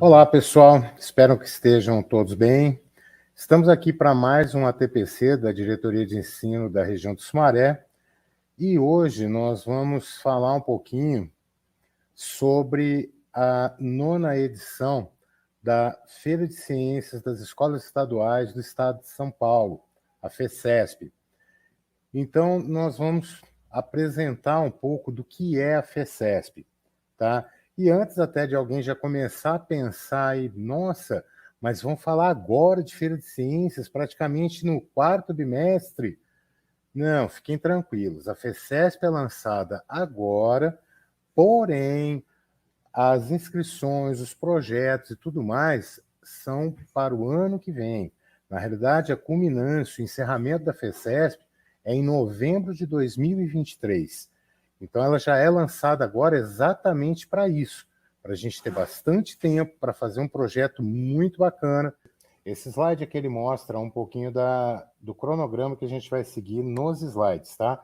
Olá, pessoal. Espero que estejam todos bem. Estamos aqui para mais um ATPC da Diretoria de Ensino da região do Sumaré e hoje nós vamos falar um pouquinho sobre a 9ª edição da Feira de Ciências das Escolas Estaduais do Estado de São Paulo, a FECESP. Então, nós vamos apresentar um pouco do que é a FECESP, tá? E antes até de alguém já começar a pensar aí, nossa, mas vamos falar agora de Feira de Ciências, praticamente no 4º bimestre? Não, fiquem tranquilos, a FECESP é lançada agora, porém, as inscrições, os projetos e tudo mais são para o ano que vem. Na realidade, a culminância, o encerramento da FECESP é em novembro de 2023. Então, ela já é lançada agora exatamente para isso, para a gente ter bastante tempo para fazer um projeto muito bacana. Esse slide aqui ele mostra um pouquinho do cronograma que a gente vai seguir nos slides, tá?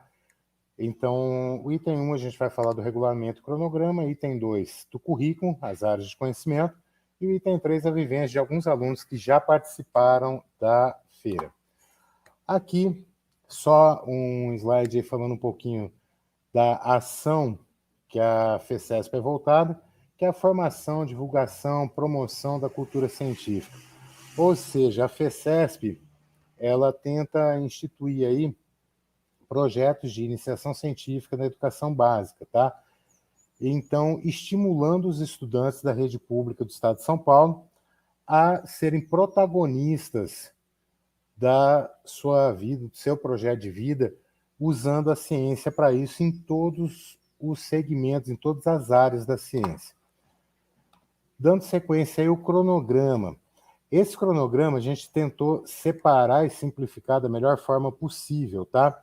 Então, o item 1 a gente vai falar do regulamento e cronograma, item 2 do currículo, as áreas de conhecimento, e o item 3 a vivência de alguns alunos que já participaram da feira. Aqui, só um slide aí falando um pouquinho da ação que a FECESP é voltada, que é a formação, divulgação, promoção da cultura científica. Ou seja, a FECESP, ela tenta instituir aí projetos de iniciação científica na educação básica, tá? Então, estimulando os estudantes da rede pública do Estado de São Paulo a serem protagonistas da sua vida, do seu projeto de vida, usando a ciência para isso em todos os segmentos, em todas as áreas da ciência. Dando sequência aí o cronograma. Esse cronograma a gente tentou separar e simplificar da melhor forma possível, tá?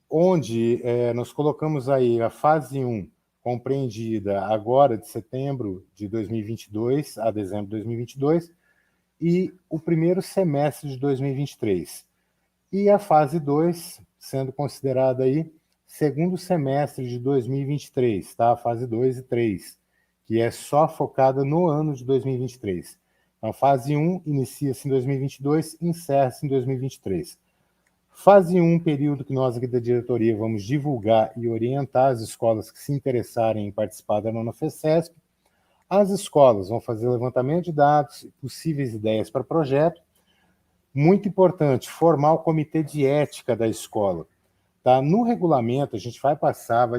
Onde nós colocamos aí a fase 1, compreendida agora de setembro de 2022 a dezembro de 2022, e o primeiro semestre de 2023. E a fase 2, sendo considerada aí segundo semestre de 2023, tá? A fase 2 e 3, que é só focada no ano de 2023. Então, a fase 1 inicia-se em 2022 e encerra-se em 2023. Fase 1, período que nós aqui da diretoria vamos divulgar e orientar as escolas que se interessarem em participar da 9ª FECESP. As escolas vão fazer levantamento de dados, possíveis ideias para projeto. Muito importante, formar o comitê de ética da escola. Tá? No regulamento, a gente vai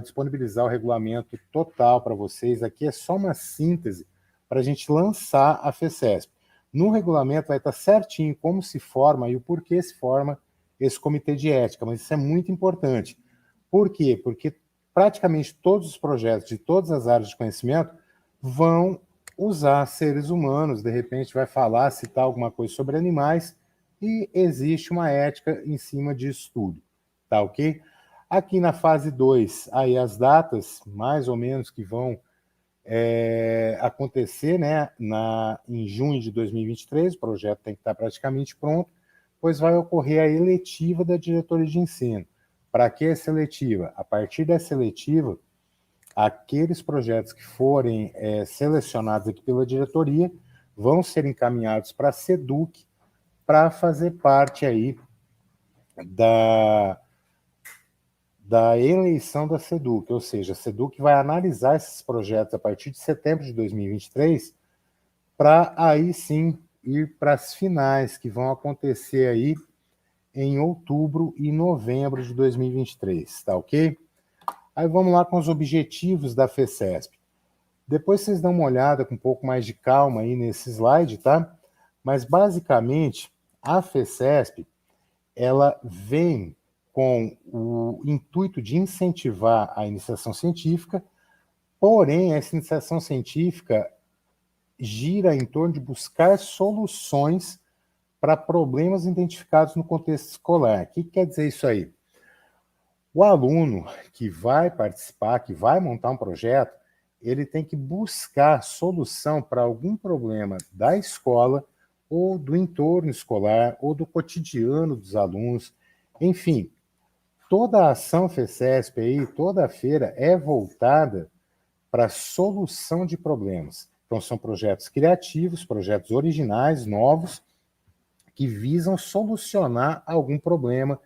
disponibilizar o regulamento total para vocês. Aqui é só uma síntese para a gente lançar a FECESP. No regulamento vai estar certinho como se forma e o porquê se forma esse comitê de ética, mas isso é muito importante. Por quê? Porque praticamente todos os projetos de todas as áreas de conhecimento vão usar seres humanos, de repente vai falar, citar alguma coisa sobre animais, e existe uma ética em cima disso tudo, tá ok? Aqui na fase 2, aí as datas, mais ou menos, que vão acontecer, né, em junho de 2023, o projeto tem que estar praticamente pronto, pois vai ocorrer a eletiva da diretoria de ensino. Para que a seletiva? A partir da seletiva, aqueles projetos que forem selecionados aqui pela diretoria vão ser encaminhados para a SEDUC para fazer parte aí da eleição da SEDUC, ou seja, a SEDUC vai analisar esses projetos a partir de setembro de 2023 para aí sim ir para as finais que vão acontecer aí em outubro e novembro de 2023, tá ok? Aí vamos lá com os objetivos da FECESP. Depois vocês dão uma olhada com um pouco mais de calma aí nesse slide, tá? Mas basicamente a FECESP, ela vem com o intuito de incentivar a iniciação científica, porém essa iniciação científica gira em torno de buscar soluções para problemas identificados no contexto escolar. O que quer dizer isso aí? O aluno que vai participar, que vai montar um projeto, ele tem que buscar solução para algum problema da escola ou do entorno escolar ou do cotidiano dos alunos. Enfim, toda a ação FECESP aí, toda a feira é voltada para a solução de problemas. Então, são projetos criativos, projetos originais, novos, que visam solucionar algum problema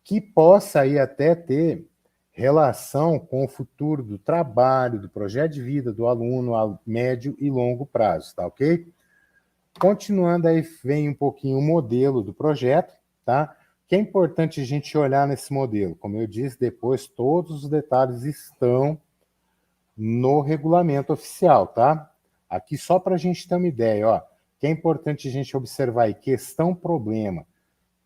que possa aí até ter relação com o futuro do trabalho, do projeto de vida do aluno a médio e longo prazo, tá ok? Continuando aí, vem um pouquinho o modelo do projeto, tá? Que é importante a gente olhar nesse modelo. Como eu disse, depois todos os detalhes estão no regulamento oficial, tá? Aqui só para a gente ter uma ideia, ó, que é importante a gente observar aí, questão problema.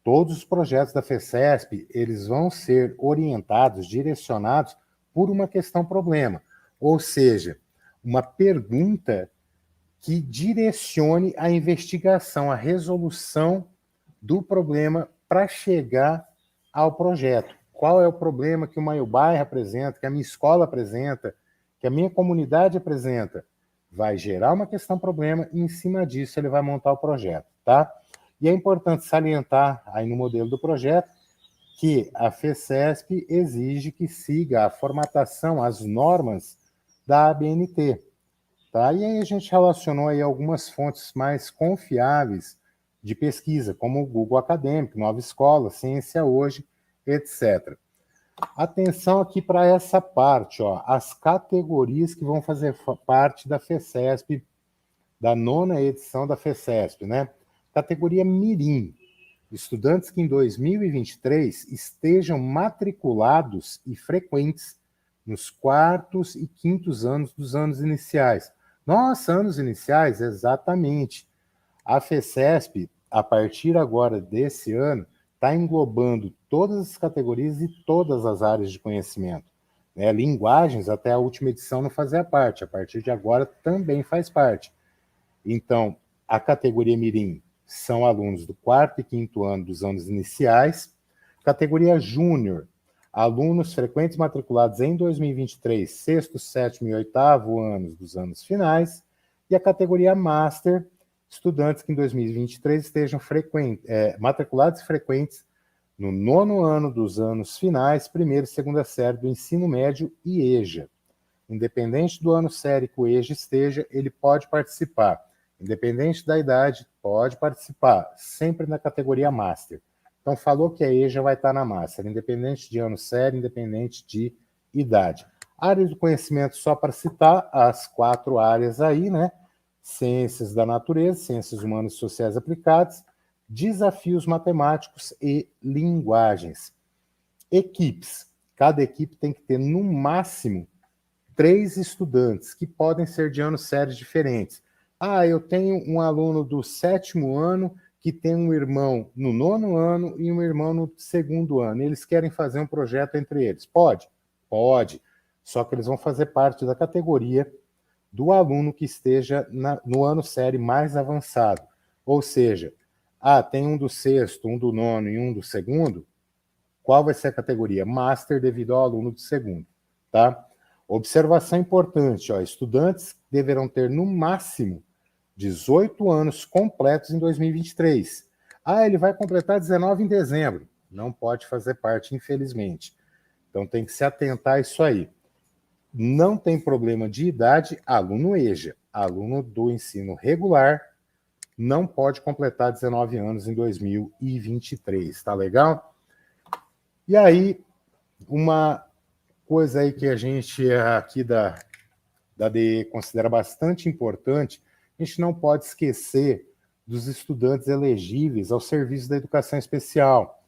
Todos os projetos da FECESP, eles vão ser orientados, direcionados por uma questão problema. Ou seja, uma pergunta que direcione a investigação, a resolução do problema para chegar ao projeto. Qual é o problema que o meu bairro apresenta, que a minha escola apresenta, que a minha comunidade apresenta? Vai gerar uma questão-problema e, em cima disso, ele vai montar o projeto, tá? E é importante salientar aí no modelo do projeto que a FECESP exige que siga a formatação, as normas da ABNT, tá? E aí a gente relacionou aí algumas fontes mais confiáveis de pesquisa, como o Google Acadêmico, Nova Escola, Ciência Hoje, etc. Atenção aqui para essa parte, ó, as categorias que vão fazer parte da FECESP, da 9ª edição da FECESP, né? Categoria Mirim, estudantes que em 2023 estejam matriculados e frequentes nos 4º e 5º anos dos anos iniciais. Nossa, anos iniciais, exatamente. A FECESP, a partir agora desse ano, está englobando todas as categorias e todas as áreas de conhecimento. Né? Linguagens, até a última edição não fazia parte, a partir de agora também faz parte. Então, a categoria Mirim são alunos do 4º e 5º ano dos anos iniciais. Categoria Júnior, alunos frequentes matriculados em 2023, 6º, 7º e 8º anos dos anos finais. E a categoria Master, estudantes que em 2023 estejam matriculados e frequentes no 9º ano dos anos finais, 1ª e 2ª série do ensino médio e EJA. Independente do ano série que o EJA esteja, ele pode participar. Independente da idade, pode participar, sempre na categoria Master. Então, falou que a EJA vai estar na Master, independente de ano série, independente de idade. Área do conhecimento, só para citar, as 4 áreas aí, né? Ciências da natureza, ciências humanas e sociais aplicadas, desafios matemáticos e linguagens. Equipes. Cada equipe tem que ter, no máximo, 3 estudantes, que podem ser de anos sérios diferentes. Ah, eu tenho um aluno do 7º ano que tem um irmão no 9º ano e um irmão no 2º ano. Eles querem fazer um projeto entre eles. Pode? Pode. Só que eles vão fazer parte da categoria do aluno que esteja no ano série mais avançado. Ou seja, tem um do 6º, um do 9º e um do 2º. Qual vai ser a categoria? Master devido ao aluno do 2º, tá? Observação importante, ó, estudantes deverão ter no máximo 18 anos completos em 2023. Ele vai completar 19 em dezembro. Não pode fazer parte, infelizmente. Então tem que se atentar a isso aí. Não tem problema de idade, aluno EJA, aluno do ensino regular, não pode completar 19 anos em 2023, tá legal? E aí, uma coisa aí que a gente aqui da DE considera bastante importante, a gente não pode esquecer dos estudantes elegíveis ao serviço da educação especial.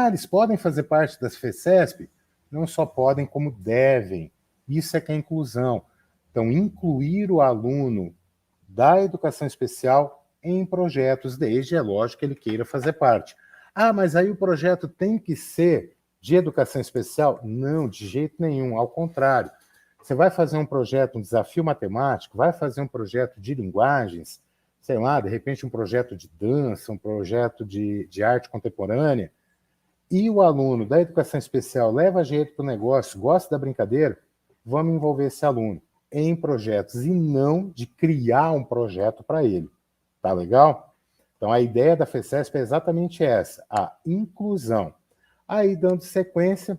Eles podem fazer parte das FECESP? Não só podem, como devem. Isso é que é inclusão. Então, incluir o aluno da educação especial em projetos, desde, é lógico, que ele queira fazer parte. Mas aí o projeto tem que ser de educação especial? Não, de jeito nenhum, ao contrário. Você vai fazer um projeto, um desafio matemático, vai fazer um projeto de linguagens, sei lá, de repente um projeto de dança, um projeto de arte contemporânea, e o aluno da educação especial leva jeito para o negócio, gosta da brincadeira, vamos envolver esse aluno em projetos e não de criar um projeto para ele. Tá legal? Então, a ideia da FECESP é exatamente essa, a inclusão. Aí, dando sequência,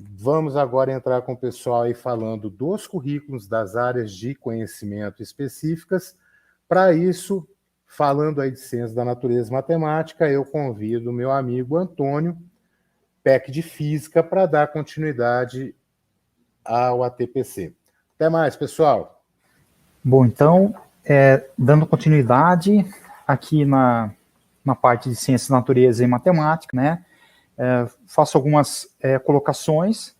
Vamos agora entrar com o pessoal aí falando dos currículos das áreas de conhecimento específicas. Para isso, falando aí de ciências da natureza e matemática, eu convido o meu amigo Antônio, PEC de Física, para dar continuidade ao ATPC. Até mais, pessoal. Bom, então, dando continuidade aqui na parte de ciências da natureza e matemática, né? Faço algumas colocações.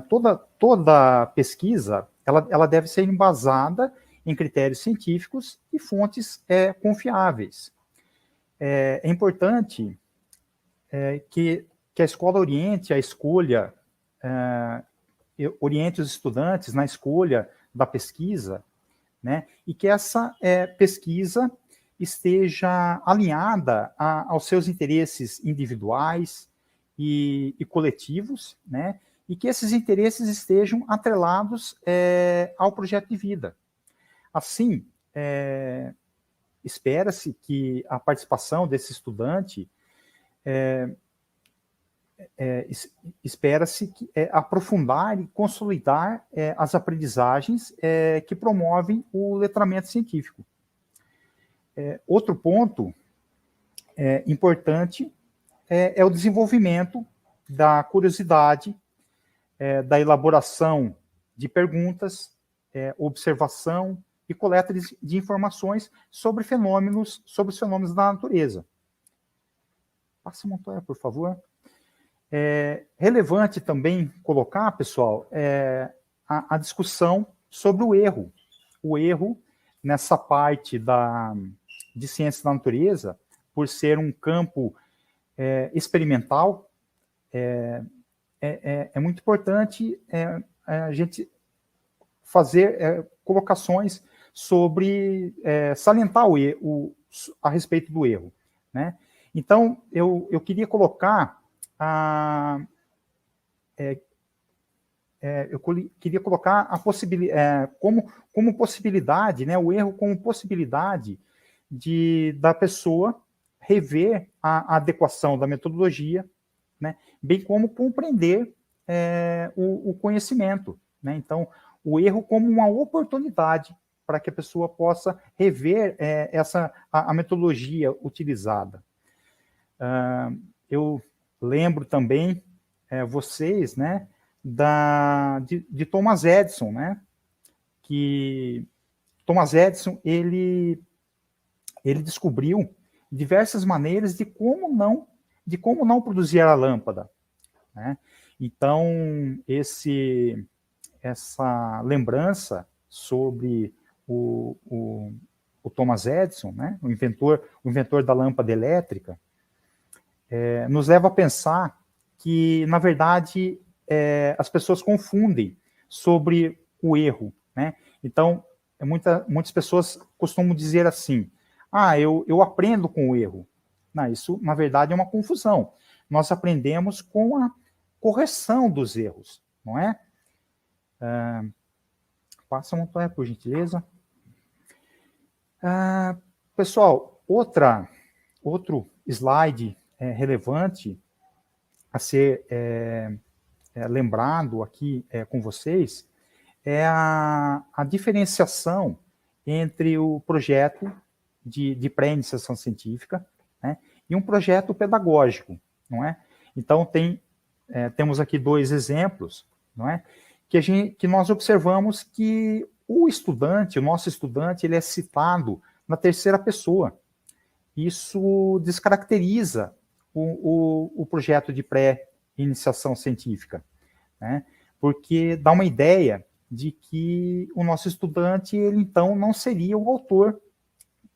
Toda pesquisa, ela deve ser embasada em critérios científicos e fontes confiáveis. É importante que a escola oriente a escolha, oriente os estudantes na escolha da pesquisa, né, e que essa pesquisa esteja alinhada aos seus interesses individuais e coletivos, né, e que esses interesses estejam atrelados ao projeto de vida. Assim, espera-se que a participação desse estudante espera-se aprofundar e consolidar as aprendizagens que promovem o letramento científico. Outro ponto importante é o desenvolvimento da curiosidade, da elaboração de perguntas, observação e coleta de informações sobre os fenômenos da natureza. Passa, Montoya, por favor. Relevante também colocar, pessoal, a discussão sobre o erro. O erro, nessa parte de ciências da natureza, por ser um campo experimental, é muito importante a gente fazer colocações sobre, salientar a respeito do erro, né? Então, eu queria colocar a possibilidade, como possibilidade, né, o erro como possibilidade da pessoa rever a adequação da metodologia, né, bem como compreender o conhecimento, né? Então, o erro como uma oportunidade para que a pessoa possa rever a metodologia utilizada. Eu lembro também vocês, né, de Thomas Edison, né, que Thomas Edison ele descobriu diversas maneiras de como não produzir a lâmpada, né? Então essa lembrança sobre o Thomas Edison, né, o inventor da lâmpada elétrica, nos leva a pensar que, na verdade, as pessoas confundem sobre o erro, né? Então, muitas pessoas costumam dizer assim, eu aprendo com o erro. Não, isso, na verdade, é uma confusão. Nós aprendemos com a correção dos erros, não é? Passa, Montoya, por gentileza. Pessoal, outro slide relevante a ser lembrado aqui com vocês é a diferenciação entre o projeto de pré-iniciação científica, né, e um projeto pedagógico, não é? Então, temos aqui dois exemplos, não é? Que nós observamos que o nosso estudante, ele é citado na terceira pessoa. Isso descaracteriza o projeto de pré-iniciação científica, né? Porque dá uma ideia de que o nosso estudante, ele então não seria o autor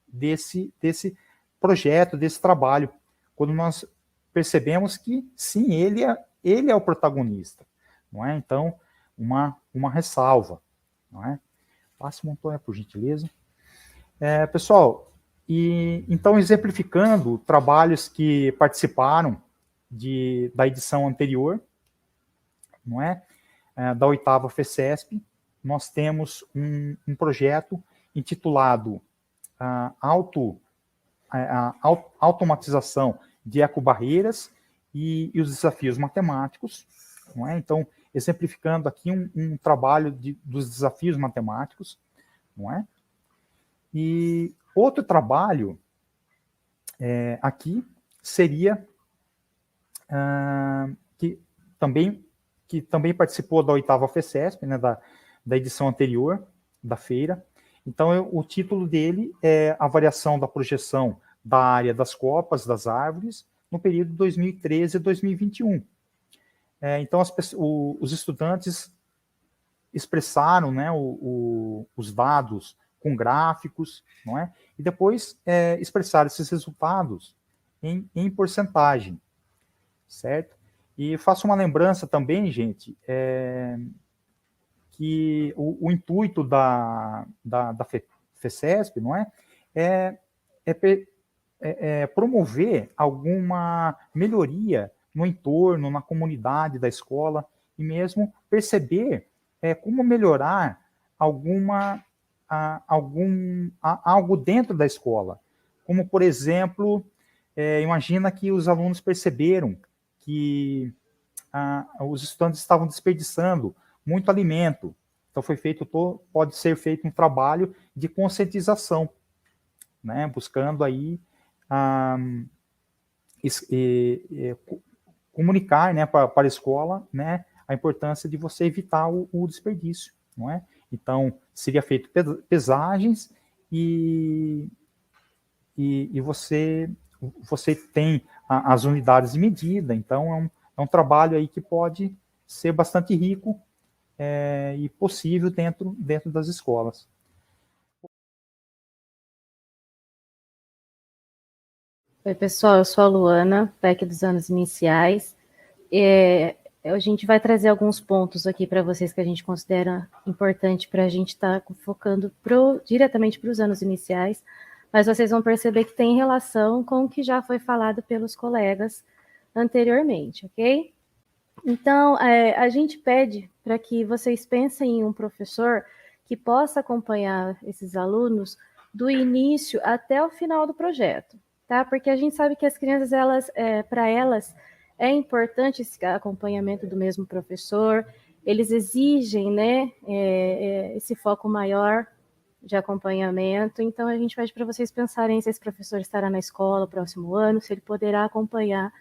desse projeto, desse trabalho, quando nós percebemos que, sim, ele é o protagonista, não é? Então, uma ressalva, não é? Passe, Montoya, por gentileza. Pessoal, então, exemplificando trabalhos que participaram da edição anterior, não é? Da 8ª FECESP, nós temos um projeto intitulado Automatização de ecobarreiras e os desafios matemáticos, não é? Então, exemplificando aqui um trabalho dos desafios matemáticos, não é? E outro trabalho aqui seria que também participou da 8ª FECESP, né, da edição anterior da feira. Então, o título dele é A Variação da Projeção da Área das Copas das Árvores no período 2013 a 2021. Então, os estudantes expressaram, né, os dados com gráficos, não é? E depois expressaram esses resultados em porcentagem, certo? E faço uma lembrança também, gente, que o intuito da FECESP, não é promover alguma melhoria no entorno, na comunidade da escola, e mesmo perceber como melhorar algo dentro da escola. Como, por exemplo, imagina que os alunos perceberam que os estudantes estavam desperdiçando muito alimento. Então, pode ser feito um trabalho de conscientização, né, buscando aí comunicar, né, para a escola, né, a importância de você evitar o desperdício, não é? Então, seria feito pesagens e você tem as unidades de medida. Então, é um trabalho aí que pode ser bastante rico e possível dentro das escolas. Oi, pessoal, eu sou a Luana, PEC dos anos iniciais. A gente vai trazer alguns pontos aqui para vocês que a gente considera importante para a gente estar focando diretamente para os anos iniciais, mas vocês vão perceber que tem relação com o que já foi falado pelos colegas anteriormente, ok? Então, a gente pede para que vocês pensem em um professor que possa acompanhar esses alunos do início até o final do projeto, tá? Porque a gente sabe que as crianças, para elas, é importante esse acompanhamento do mesmo professor, eles exigem, né, esse foco maior de acompanhamento. Então, a gente pede para vocês pensarem se esse professor estará na escola no próximo ano, se ele poderá acompanhar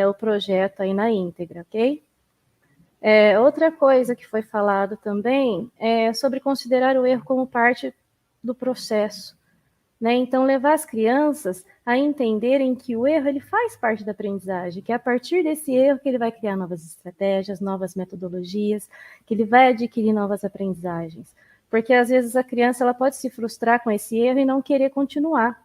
o projeto aí na íntegra, ok? Outra coisa que foi falado também é sobre considerar o erro como parte do processo, né? Então, levar as crianças a entenderem que o erro ele faz parte da aprendizagem, que é a partir desse erro que ele vai criar novas estratégias, novas metodologias, que ele vai adquirir novas aprendizagens. Porque, às vezes, a criança ela pode se frustrar com esse erro e não querer continuar,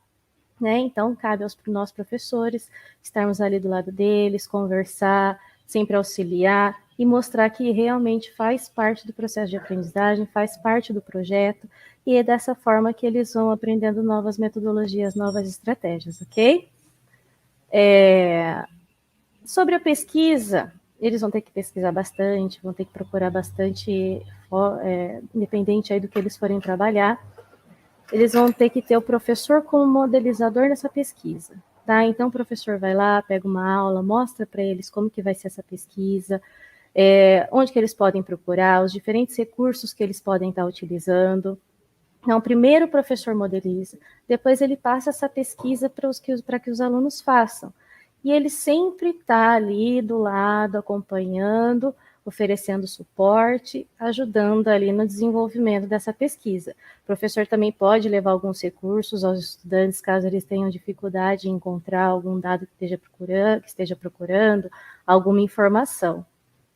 né? Então, cabe aos nós professores estarmos ali do lado deles, conversar, sempre auxiliar e mostrar que realmente faz parte do processo de aprendizagem, faz parte do projeto, e é dessa forma que eles vão aprendendo novas metodologias, novas estratégias, ok? Sobre a pesquisa, eles vão ter que pesquisar bastante, vão ter que procurar bastante, independente aí do que eles forem trabalhar, eles vão ter que ter o professor como modelizador nessa pesquisa, tá? Então, o professor vai lá, pega uma aula, mostra para eles como que vai ser essa pesquisa, onde que eles podem procurar, os diferentes recursos que eles podem estar utilizando. Então, primeiro o professor modeliza, depois ele passa essa pesquisa para que os alunos façam. E ele sempre está ali do lado, acompanhando, oferecendo suporte, ajudando ali no desenvolvimento dessa pesquisa. O professor também pode levar alguns recursos aos estudantes, caso eles tenham dificuldade em encontrar algum dado que esteja procurando, alguma informação,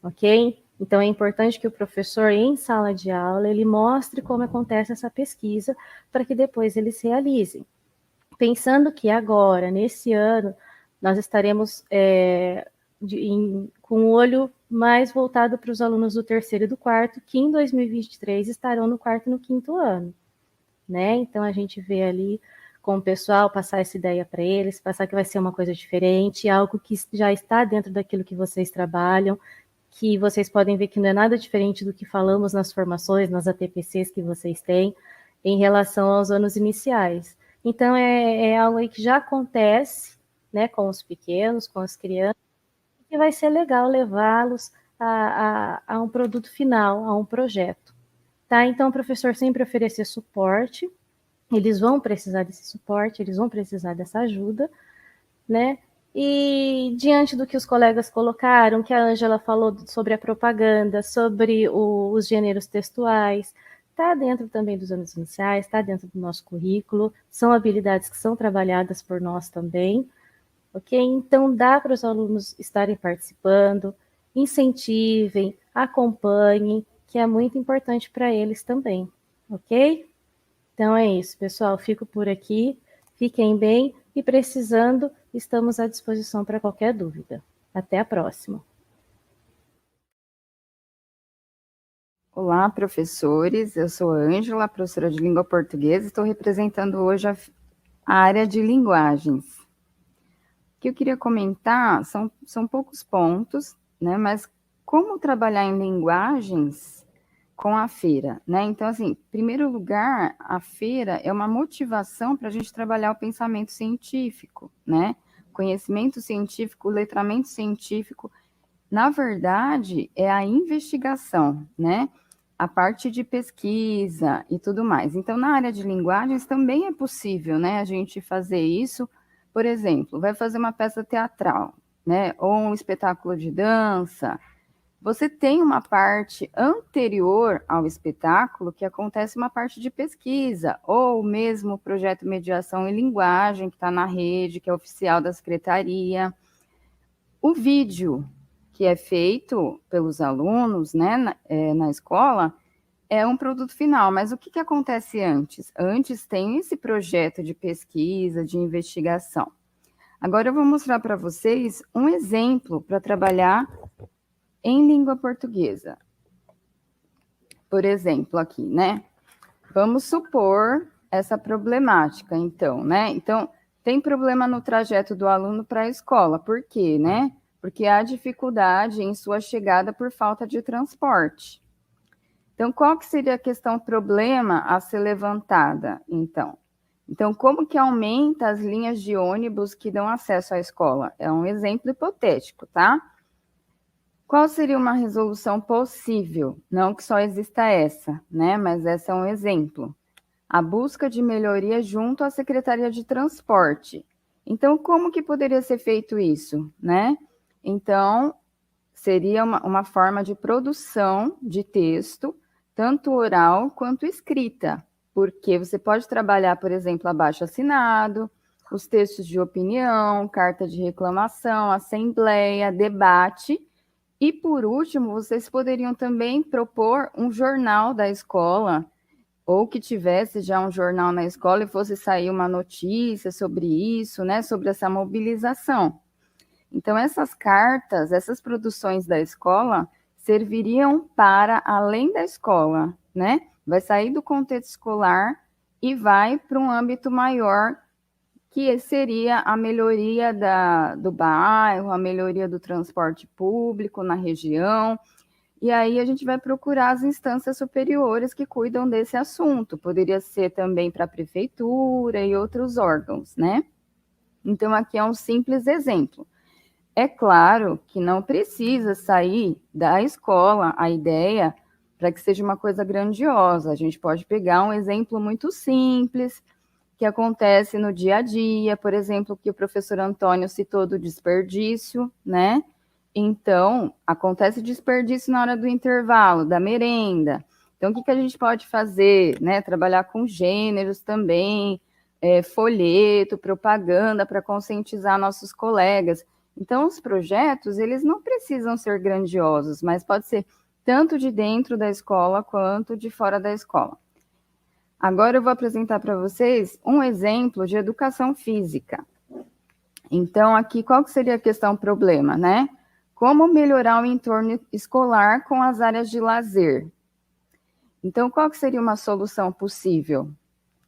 ok? Então, é importante que o professor, em sala de aula, ele mostre como acontece essa pesquisa, para que depois eles realizem. Pensando que agora, nesse ano, nós estaremos com o olho mais voltado para os alunos do 3º e do 4º, que em 2023 estarão no 4º e no 5º ano, né? Então, a gente vê ali com o pessoal, passar essa ideia para eles, passar que vai ser uma coisa diferente, algo que já está dentro daquilo que vocês trabalham, que vocês podem ver que não é nada diferente do que falamos nas formações, nas ATPCs que vocês têm, em relação aos anos iniciais. Então, é algo aí que já acontece, né, com os pequenos, com as crianças, e vai ser legal levá-los a um produto final, a um projeto. Tá? Então, o professor sempre oferecer suporte, eles vão precisar desse suporte, eles vão precisar dessa ajuda, né? E diante do que os colegas colocaram, que a Ângela falou sobre a propaganda, sobre os gêneros textuais, está dentro também dos anos iniciais, está dentro do nosso currículo, são habilidades que são trabalhadas por nós também, ok? Então, dá para os alunos estarem participando, incentivem, acompanhem, que é muito importante para eles também, ok? Então é isso, pessoal, fico por aqui, fiquem bem e precisando, estamos à disposição para qualquer dúvida. Até a próxima. Olá, professores, eu sou a Ângela, professora de língua portuguesa, estou representando hoje a área de linguagens. O que eu queria comentar são poucos pontos, né, mas como trabalhar em linguagens com a feira, né? Então, assim, em primeiro lugar, a feira é uma motivação para a gente trabalhar o pensamento científico, né? Conhecimento científico, letramento científico, na verdade, é a investigação, né? A parte de pesquisa e tudo mais. Então, na área de linguagens também é possível, né, a gente fazer isso. Por exemplo, vai fazer uma peça teatral, né, ou um espetáculo de dança. Você tem uma parte anterior ao espetáculo que acontece uma parte de pesquisa, ou mesmo o projeto Mediação em Linguagem, que está na rede, que é oficial da secretaria. O vídeo que é feito pelos alunos, né, na escola, é um produto final, mas o que acontece antes? Antes tem esse projeto de pesquisa, de investigação. Agora eu vou mostrar para vocês um exemplo para trabalhar em língua portuguesa. Por exemplo, aqui, né? Vamos supor essa problemática, então, né? Então, tem problema no trajeto do aluno para a escola. Por quê, né? Porque há dificuldade em sua chegada por falta de transporte. Então, qual que seria a questão problema a ser levantada, então? Então, como que aumenta as linhas de ônibus que dão acesso à escola? É um exemplo hipotético, tá? Qual seria uma resolução possível? Não que só exista essa, né? Mas essa é um exemplo. A busca de melhoria junto à Secretaria de Transporte. Então, como que poderia ser feito isso, né? Então, seria uma forma de produção de texto, tanto oral quanto escrita, porque você pode trabalhar, por exemplo, abaixo-assinado, os textos de opinião, carta de reclamação, assembleia, debate, e, por último, vocês poderiam também propor um jornal da escola, ou que tivesse já um jornal na escola e fosse sair uma notícia sobre isso, né, sobre essa mobilização. Então, essas cartas, essas produções da escola serviriam para além da escola, né? Vai sair do contexto escolar e vai para um âmbito maior, que seria a melhoria do bairro, a melhoria do transporte público na região. E aí a gente vai procurar as instâncias superiores que cuidam desse assunto. Poderia ser também para a prefeitura e outros órgãos, né? Então, aqui é um simples exemplo. É claro que não precisa sair da escola a ideia para que seja uma coisa grandiosa. A gente pode pegar um exemplo muito simples que acontece no dia a dia, por exemplo, que o professor Antônio citou do desperdício, né? Então, acontece desperdício na hora do intervalo, da merenda. Então, o que a gente pode fazer, né? Trabalhar com gêneros também, folheto, propaganda, para conscientizar nossos colegas. Então, os projetos, eles não precisam ser grandiosos, mas pode ser tanto de dentro da escola quanto de fora da escola. Agora eu vou apresentar para vocês um exemplo de educação física. Então, aqui, qual que seria a questão problema, né? Como melhorar o entorno escolar com as áreas de lazer? Então, qual que seria uma solução possível?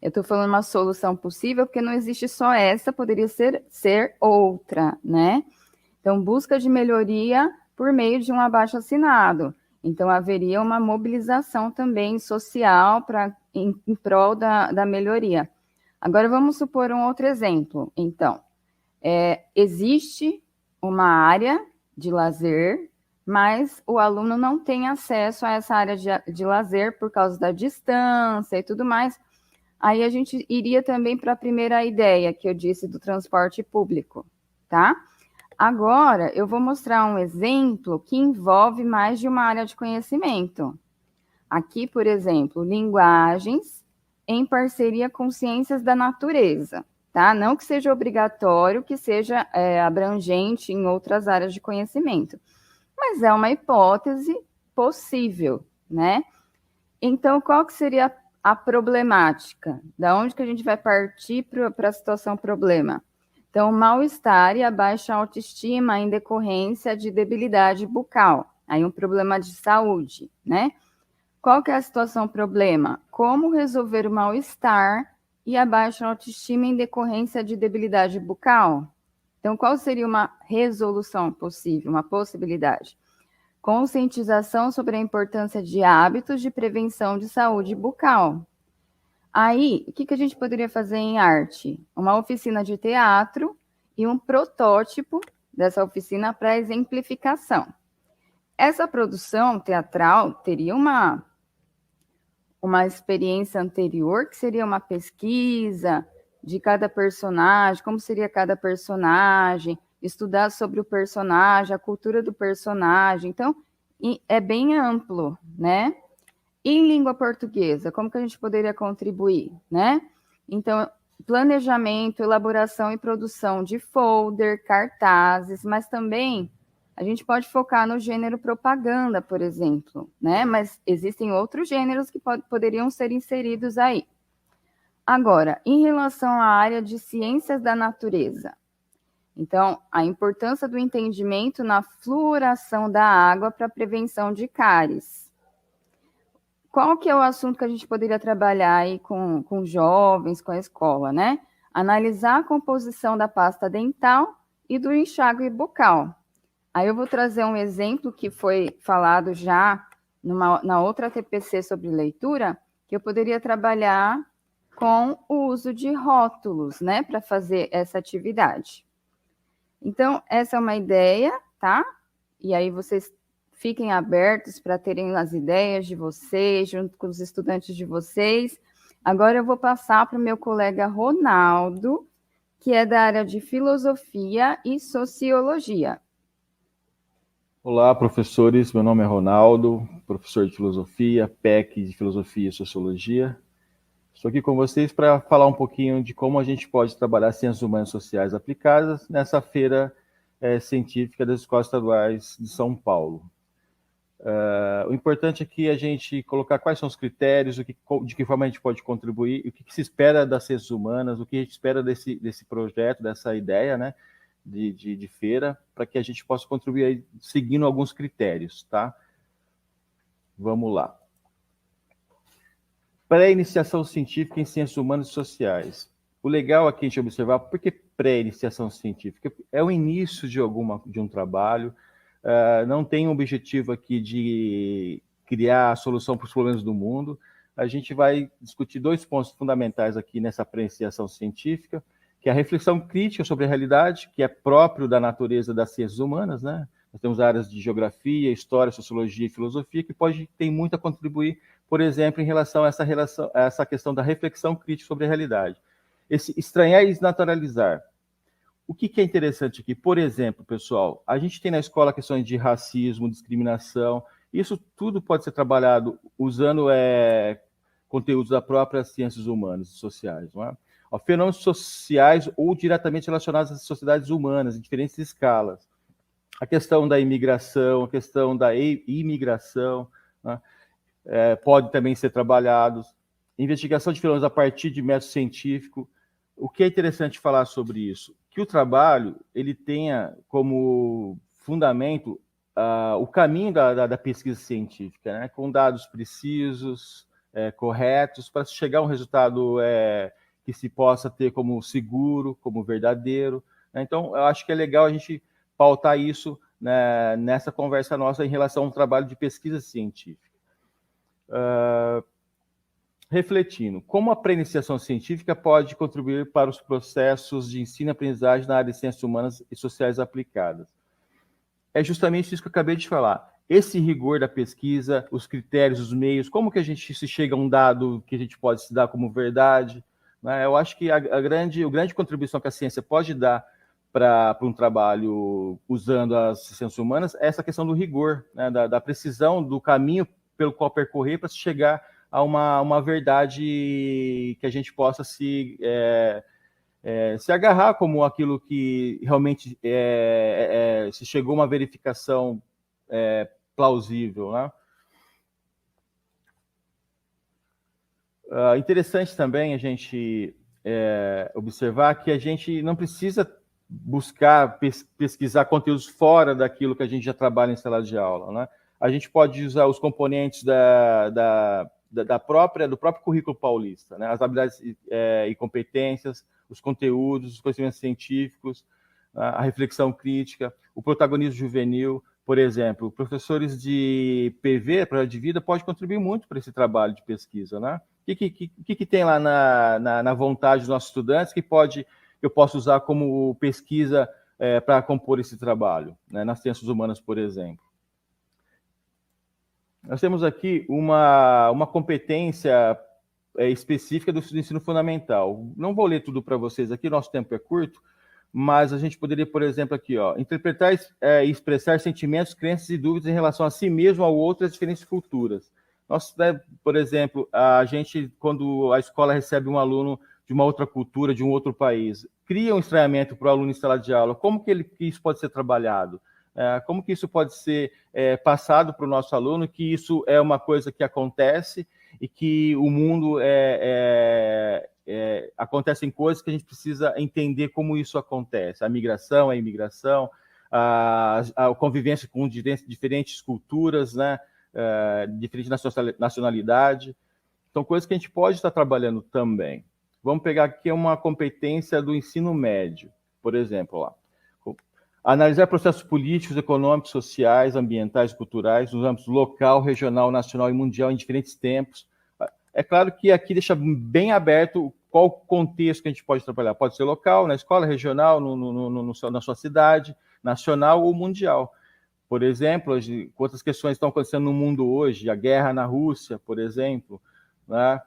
Eu estou falando uma solução possível porque não existe só essa, poderia ser outra, né? Então, busca de melhoria por meio de um abaixo-assinado. Então, haveria uma mobilização também social em prol da melhoria. Agora, vamos supor um outro exemplo. Então, existe uma área de lazer, mas o aluno não tem acesso a essa área de lazer por causa da distância e tudo mais. Aí a gente iria também para a primeira ideia que eu disse do transporte público, tá? Agora, eu vou mostrar um exemplo que envolve mais de uma área de conhecimento. Aqui, por exemplo, linguagens em parceria com ciências da natureza, tá? Não que seja obrigatório, que seja abrangente em outras áreas de conhecimento, mas é uma hipótese possível, né? Então, qual que seria a problemática? Da onde que a gente vai partir para a situação problema? Então, o mal-estar e a baixa autoestima em decorrência de debilidade bucal. Aí um problema de saúde, né? Qual que é a situação problema? Como resolver o mal-estar e a baixa autoestima em decorrência de debilidade bucal? Então, qual seria uma resolução possível, uma possibilidade? Conscientização sobre a importância de hábitos de prevenção de saúde bucal. Aí, o que a gente poderia fazer em arte? Uma oficina de teatro e um protótipo dessa oficina para exemplificação. Essa produção teatral teria uma experiência anterior, que seria uma pesquisa de cada personagem, como seria cada personagem, estudar sobre o personagem, a cultura do personagem. Então, é bem amplo, né? E em língua portuguesa, como que a gente poderia contribuir, né? Então, planejamento, elaboração e produção de folder, cartazes, mas também a gente pode focar no gênero propaganda, por exemplo, né? Mas existem outros gêneros que poderiam ser inseridos aí. Agora, em relação à área de ciências da natureza, então, a importância do entendimento na fluoração da água para a prevenção de cáries. Qual que é o assunto que a gente poderia trabalhar aí com jovens, com a escola, né? Analisar a composição da pasta dental e do enxágue bucal. Aí eu vou trazer um exemplo que foi falado já na outra TPC sobre leitura, que eu poderia trabalhar com o uso de rótulos, né, para fazer essa atividade. Então, essa é uma ideia, tá? E aí vocês fiquem abertos para terem as ideias de vocês, junto com os estudantes de vocês. Agora eu vou passar para o meu colega Ronaldo, que é da área de filosofia e sociologia. Olá, professores. Meu nome é Ronaldo, professor de filosofia, PEC de filosofia e sociologia. Estou aqui com vocês para falar um pouquinho de como a gente pode trabalhar ciências humanas e sociais aplicadas nessa feira científica das escolas estaduais de São Paulo. O importante aqui é a gente colocar quais são os critérios, de que forma a gente pode contribuir, o que se espera das ciências humanas, o que a gente espera desse projeto, dessa ideia, né, de feira, para que a gente possa contribuir aí, seguindo alguns critérios, tá? Vamos lá. Pré-iniciação científica em ciências humanas e sociais. O legal aqui a gente observar, por que pré-iniciação científica? É o início de um trabalho, não tem um objetivo aqui de criar a solução para os problemas do mundo. A gente vai discutir 2 pontos fundamentais aqui nessa pré-iniciação científica, que é a reflexão crítica sobre a realidade, que é próprio da natureza das ciências humanas, né? Nós temos áreas de geografia, história, sociologia e filosofia que tem muito a contribuir, por exemplo, em relação a essa questão da reflexão crítica sobre a realidade. Esse estranhar e desnaturalizar. O que é interessante aqui? Por exemplo, pessoal, a gente tem na escola questões de racismo, discriminação, isso tudo pode ser trabalhado usando conteúdos da própria ciências humanas e sociais, não é? Fenômenos sociais ou diretamente relacionados às sociedades humanas, em diferentes escalas. A questão da imigração, a questão da imigração, né? Pode também ser trabalhados. Investigação de fenômenos a partir de método científico. O que é interessante falar sobre isso? Que o trabalho ele tenha como fundamento o caminho da pesquisa científica, né? Com dados precisos, corretos, para chegar a um resultado que se possa ter como seguro, como verdadeiro, né? Então, eu acho que é legal a gente pautar isso, né, nessa conversa nossa em relação ao trabalho de pesquisa científica. Refletindo, como a pré-iniciação científica pode contribuir para os processos de ensino e aprendizagem na área de ciências humanas e sociais aplicadas? é justamente isso que eu acabei de falar. Esse rigor da pesquisa, os critérios, os meios, como que a gente se chega a um dado que a gente pode se dar como verdade, né? Eu acho que a grande contribuição que a ciência pode dar para um trabalho usando as ciências humanas é essa questão do rigor, né? da precisão do caminho pelo qual percorrer para se chegar a uma verdade que a gente possa se agarrar como aquilo que realmente se chegou a uma verificação plausível, né? Interessante também a gente observar que a gente não precisa buscar pesquisar conteúdos fora daquilo que a gente já trabalha em sala de aula, né? A gente pode usar os componentes do próprio currículo paulista, né? As habilidades e competências, os conteúdos, os conhecimentos científicos, a reflexão crítica, o protagonismo juvenil. Por exemplo, professores de PV, projeto de vida, pode contribuir muito para esse trabalho de pesquisa, né? O que tem lá na vontade dos nossos estudantes que eu posso usar como pesquisa para compor esse trabalho, né? Nas ciências humanas, por exemplo. Nós temos aqui uma competência específica do ensino fundamental. Não vou ler tudo para vocês aqui, nosso tempo é curto, mas a gente poderia, por exemplo, aqui, interpretar e expressar sentimentos, crenças e dúvidas em relação a si mesmo, ao outro e às diferentes culturas. Nós, por exemplo, a gente, quando a escola recebe um aluno de uma outra cultura, de um outro país, cria um estranhamento para o aluno em sala de aula. Como que isso pode ser trabalhado? Como que isso pode ser passado para o nosso aluno, que isso é uma coisa que acontece e que o mundo acontecem coisas que a gente precisa entender como isso acontece. A migração, a imigração, a convivência com diferentes culturas, né? Diferente nacionalidade. São coisas que a gente pode estar trabalhando também. Vamos pegar aqui uma competência do ensino médio, por exemplo, lá. Analisar processos políticos, econômicos, sociais, ambientais, culturais, nos âmbitos local, regional, nacional e mundial em diferentes tempos. É claro que aqui deixa bem aberto qual contexto que a gente pode trabalhar. Pode ser local, na escola, regional, na sua cidade, nacional ou mundial. Por exemplo, quantas questões estão acontecendo no mundo hoje, a guerra na Rússia, por exemplo, né?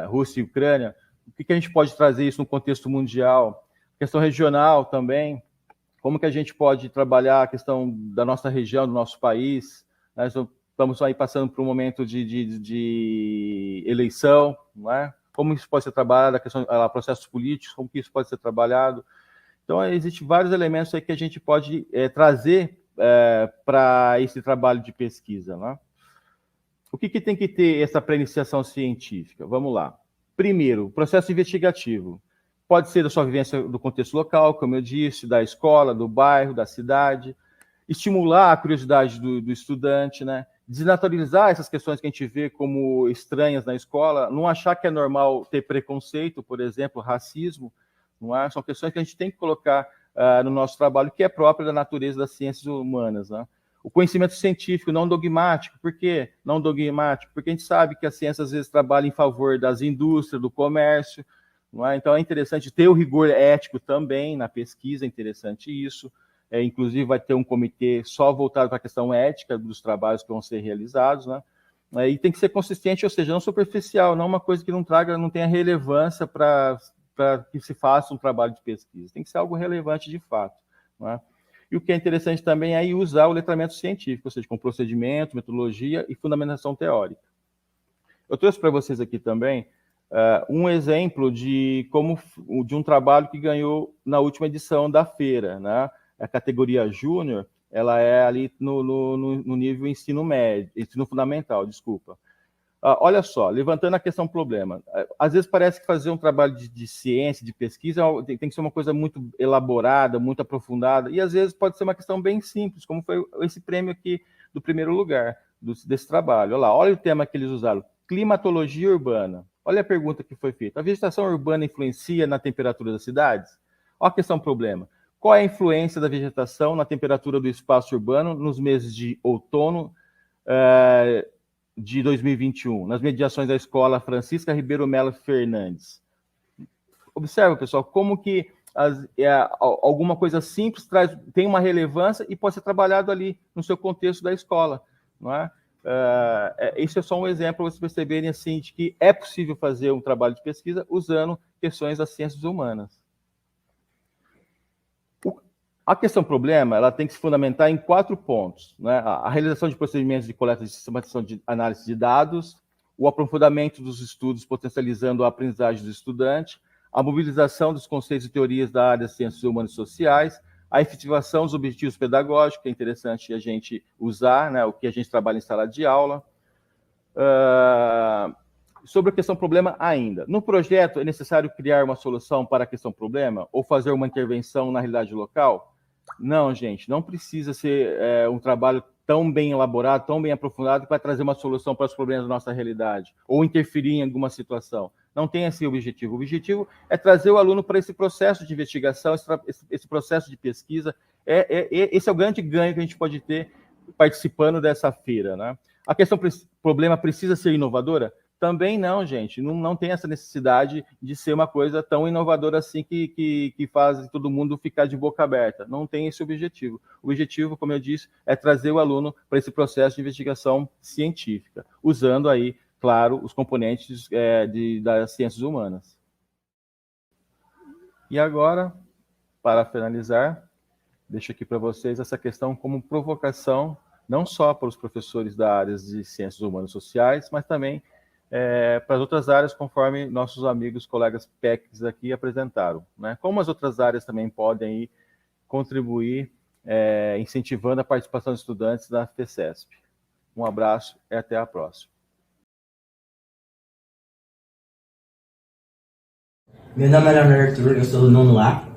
Rússia e Ucrânia. O que a gente pode trazer isso no contexto mundial? Questão regional também. Como que a gente pode trabalhar a questão da nossa região, do nosso país? Nós estamos aí passando por um momento de eleição, não é? Como isso pode ser trabalhado, a questão processos políticos, como que isso pode ser trabalhado? Então, existem vários elementos aí que a gente pode trazer para esse trabalho de pesquisa, né? O que tem que ter essa pré-iniciação científica? Vamos lá. Primeiro, processo investigativo. Pode ser da sua vivência do contexto local, como eu disse, da escola, do bairro, da cidade. Estimular a curiosidade do estudante, né? Desnaturalizar essas questões que a gente vê como estranhas na escola, não achar que é normal ter preconceito, por exemplo, racismo, não é? São questões que a gente tem que colocar no nosso trabalho, que é própria da natureza das ciências humanas, né? O conhecimento científico não dogmático. Por quê? Não dogmático? Porque a gente sabe que a ciência às vezes trabalha em favor das indústrias, do comércio, não é? Então é interessante ter o rigor ético também na pesquisa, é interessante isso. Inclusive vai ter um comitê só voltado para a questão ética dos trabalhos que vão ser realizados, né? E tem que ser consistente, ou seja, não superficial, não uma coisa que não tenha relevância para que se faça um trabalho de pesquisa. Tem que ser algo relevante de fato, não é? E o que é interessante também é usar o letramento científico, ou seja, com procedimento, metodologia e fundamentação teórica. Eu trouxe para vocês aqui também um exemplo de um trabalho que ganhou na última edição da feira, né? A categoria júnior, ela é ali no nível ensino médio, ensino fundamental, desculpa. Olha só, levantando a questão problema. Às vezes parece que fazer um trabalho de ciência, de pesquisa, tem que ser uma coisa muito elaborada, muito aprofundada, e às vezes pode ser uma questão bem simples, como foi esse prêmio aqui do primeiro lugar desse trabalho. Olha o tema que eles usaram, climatologia urbana. Olha a pergunta que foi feita. A vegetação urbana influencia na temperatura das cidades? Olha a questão problema. Qual é a influência da vegetação na temperatura do espaço urbano nos meses de outono de 2021, nas mediações da escola Francisca Ribeiro Melo Fernandes? Observa, pessoal, como que alguma coisa simples tem uma relevância e pode ser trabalhado ali no seu contexto da escola, não é? Isso é só um exemplo para vocês perceberem assim, de que é possível fazer um trabalho de pesquisa usando questões das ciências humanas. A questão problema, ela tem que se fundamentar em 4 pontos, né? A realização de procedimentos de coleta de sistematização de análise de dados, o aprofundamento dos estudos potencializando a aprendizagem do estudante, a mobilização dos conceitos e teorias da área de ciências humanas e sociais, a efetivação dos objetivos pedagógicos, que é interessante a gente usar, né, o que a gente trabalha em sala de aula. Sobre a questão problema ainda. No projeto, é necessário criar uma solução para a questão problema ou fazer uma intervenção na realidade local? Não, gente, não precisa ser um trabalho tão bem elaborado, tão bem aprofundado, que vai trazer uma solução para os problemas da nossa realidade, ou interferir em alguma situação. Não tem esse objetivo. O objetivo é trazer o aluno para esse processo de investigação, esse processo de pesquisa. Esse é o grande ganho que a gente pode ter participando dessa feira, né? A questão problema precisa ser inovadora? Também não, gente. Não tem essa necessidade de ser uma coisa tão inovadora assim que faz todo mundo ficar de boca aberta. Não tem esse objetivo. O objetivo, como eu disse, é trazer o aluno para esse processo de investigação científica, usando aí, claro, os componentes das ciências humanas. E agora, para finalizar, deixo aqui para vocês essa questão como provocação, não só para os professores da área de ciências humanas e sociais, mas também para as outras áreas, conforme nossos amigos, colegas PECs aqui apresentaram, né? Como as outras áreas também podem aí contribuir, incentivando a participação dos estudantes da FECESP. Um abraço e até a próxima. Meu nome é Leonardo Arthur, eu sou do 9º A.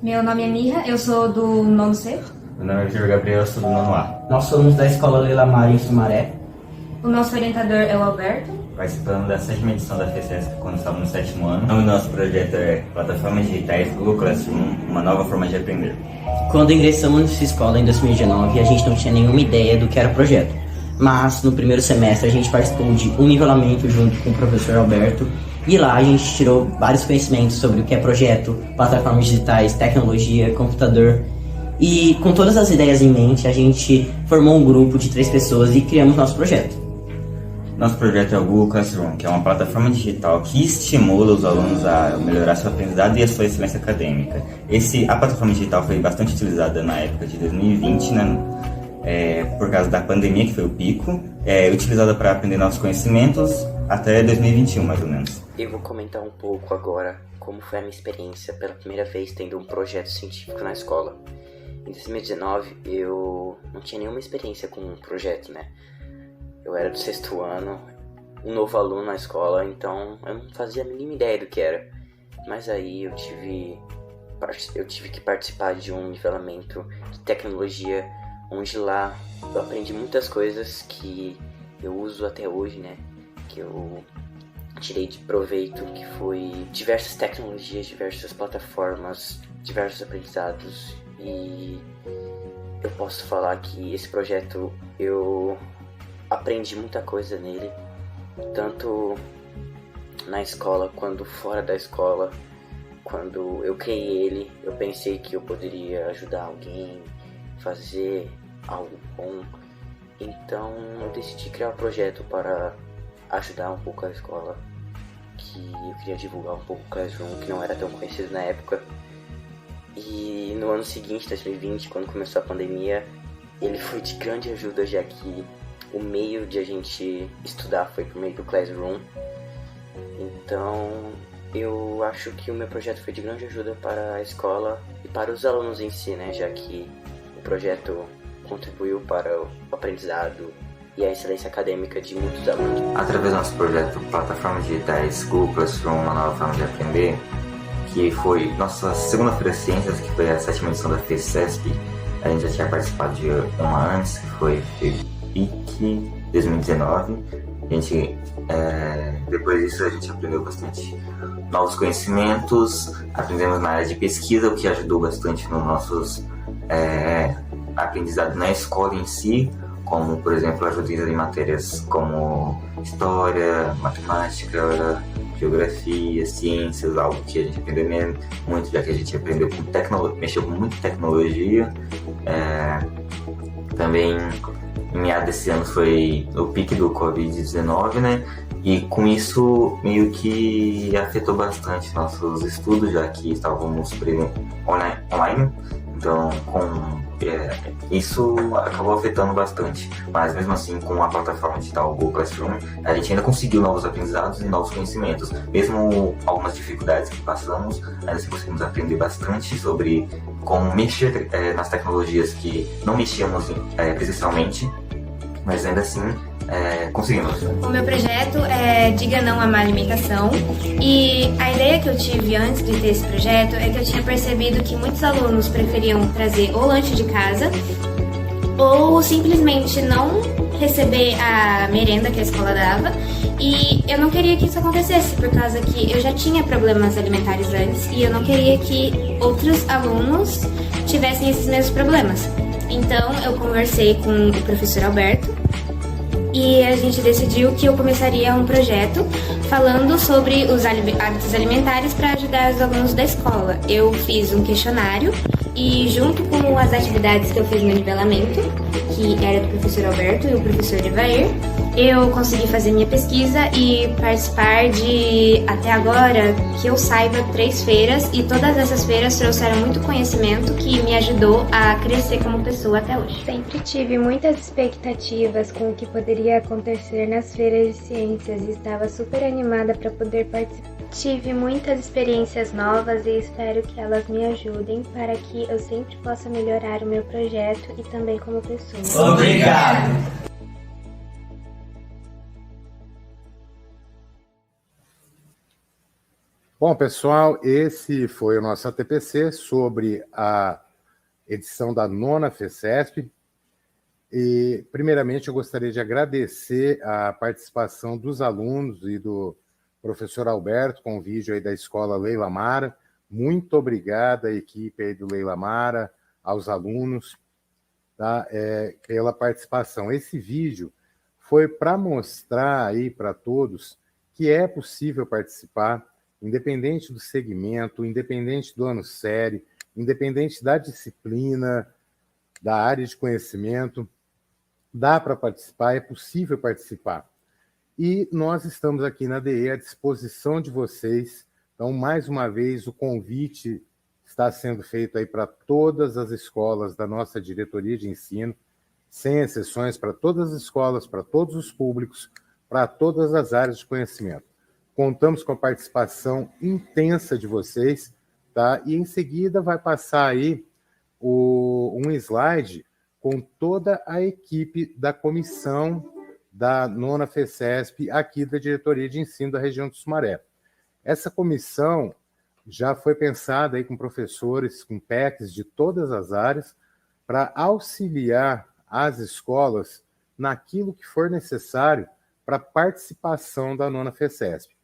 Meu nome é Mirra, eu sou do 9º C. Meu nome é Arthur Gabriel, eu sou do 9º A. Nós somos da Escola Leila Mari em Sumaré. O nosso orientador é o Alberto. Participando da 7ª edição da FECESP, quando estávamos no 7º ano. O nosso projeto é Plataformas Digitais Google Classroom, uma nova forma de aprender. Quando ingressamos nessa escola em 2019, a gente não tinha nenhuma ideia do que era o projeto. Mas, no primeiro semestre, a gente participou de um nivelamento junto com o professor Alberto. E lá a gente tirou vários conhecimentos sobre o que é projeto, plataformas digitais, tecnologia, computador. E com todas as ideias em mente, a gente formou um grupo de 3 pessoas e criamos nosso projeto. Nosso projeto é o Google Classroom, que é uma plataforma digital que estimula os alunos a melhorar seu aprendizado e a sua excelência acadêmica. A plataforma digital foi bastante utilizada na época de 2020, né, por causa da pandemia, que foi o pico, utilizada para aprender novos conhecimentos até 2021, mais ou menos. Eu vou comentar um pouco agora como foi a minha experiência pela primeira vez tendo um projeto científico na escola. Em 2019, eu não tinha nenhuma experiência com um projeto, né? Eu era do 6º ano, um novo aluno na escola, então eu não fazia a mínima ideia do que era. Mas aí eu tive que participar de um nivelamento de tecnologia, onde lá eu aprendi muitas coisas que eu uso até hoje, né? Que eu tirei de proveito, que foi diversas tecnologias, diversas plataformas, diversos aprendizados. E eu posso falar que esse projeto eu aprendi muita coisa nele, tanto na escola quanto fora da escola. Quando eu criei ele, eu pensei que eu poderia ajudar alguém, fazer algo bom. Então eu decidi criar um projeto para ajudar um pouco a escola, que eu queria divulgar um pouco o Classroom, que não era tão conhecido na época. E no ano seguinte, 2020, quando começou a pandemia, ele foi de grande ajuda, já que o meio de a gente estudar foi por meio do Classroom. Então eu acho que o meu projeto foi de grande ajuda para a escola e para os alunos em si, né? Já que o projeto contribuiu para o aprendizado e a excelência acadêmica de muitos alunos. Através do nosso projeto Plataformas Digitais Google Classroom, uma nova forma de aprender, que foi nossa segunda-feira Ciências, que foi a 7ª edição da FECESP. A gente já tinha participado de uma antes, que foi FEPIC 2019. A gente, depois disso, a gente aprendeu bastante novos conhecimentos, aprendemos na área de pesquisa, o que ajudou bastante nos nossos aprendizados na escola em si, como, por exemplo, ajuda em matérias como história, matemática, geografia, ciências, algo que a gente aprendeu muito, já que a gente aprendeu mexeu com muita tecnologia. Também, em meados desse ano, foi o pique do Covid-19, né? E com isso, meio que afetou bastante nossos estudos, já que estávamos online. Então, isso acabou afetando bastante. Mas, mesmo assim, com a plataforma digital Google Classroom, a gente ainda conseguiu novos aprendizados e novos conhecimentos. Mesmo algumas dificuldades que passamos, ainda assim conseguimos aprender bastante sobre como mexer nas tecnologias que não mexíamos presencialmente, mas ainda assim conseguimos. O meu projeto é Diga Não à Má Alimentação, e a ideia que eu tive antes de ter esse projeto é que eu tinha percebido que muitos alunos preferiam trazer ou lanche de casa ou simplesmente não receber a merenda que a escola dava, e eu não queria que isso acontecesse, por causa que eu já tinha problemas alimentares antes e eu não queria que outros alunos tivessem esses mesmos problemas. Então eu conversei com o professor Alberto e a gente decidiu que eu começaria um projeto falando sobre os hábitos alimentares para ajudar os alunos da escola. Eu fiz um questionário e, junto com as atividades que eu fiz no nivelamento, que era do professor Alberto e o professor Evair, eu consegui fazer minha pesquisa e participar de, até agora, que eu saiba, 3 feiras, e todas essas feiras trouxeram muito conhecimento que me ajudou a crescer como pessoa até hoje. Sempre tive muitas expectativas com o que poderia acontecer nas feiras de ciências e estava super animada para poder participar. Tive muitas experiências novas e espero que elas me ajudem para que eu sempre possa melhorar o meu projeto e também como pessoa. Obrigado! Bom, pessoal, esse foi o nosso ATPC sobre a edição da 9ª FECESP. E, primeiramente, eu gostaria de agradecer a participação dos alunos e do professor Alberto, com o vídeo aí da escola Leila Mara. Muito obrigado à equipe aí do Leila Mara, aos alunos, tá, pela participação. Esse vídeo foi para mostrar aí para todos que é possível participar, independente do segmento, independente do ano série, independente da disciplina, da área de conhecimento, dá para participar, é possível participar. E nós estamos aqui na DE à disposição de vocês. Então, mais uma vez, o convite está sendo feito aí para todas as escolas da nossa diretoria de ensino, sem exceções, para todas as escolas, para todos os públicos, para todas as áreas de conhecimento. Contamos com a participação intensa de vocês, tá? E em seguida vai passar aí um slide com toda a equipe da comissão da 9ª FECESP aqui da diretoria de ensino da região do Sumaré. Essa comissão já foi pensada aí com professores, com PECs de todas as áreas, para auxiliar as escolas naquilo que for necessário para a participação da 9ª FECESP.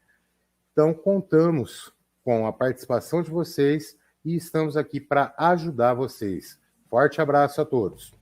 Então, contamos com a participação de vocês e estamos aqui para ajudar vocês. Forte abraço a todos.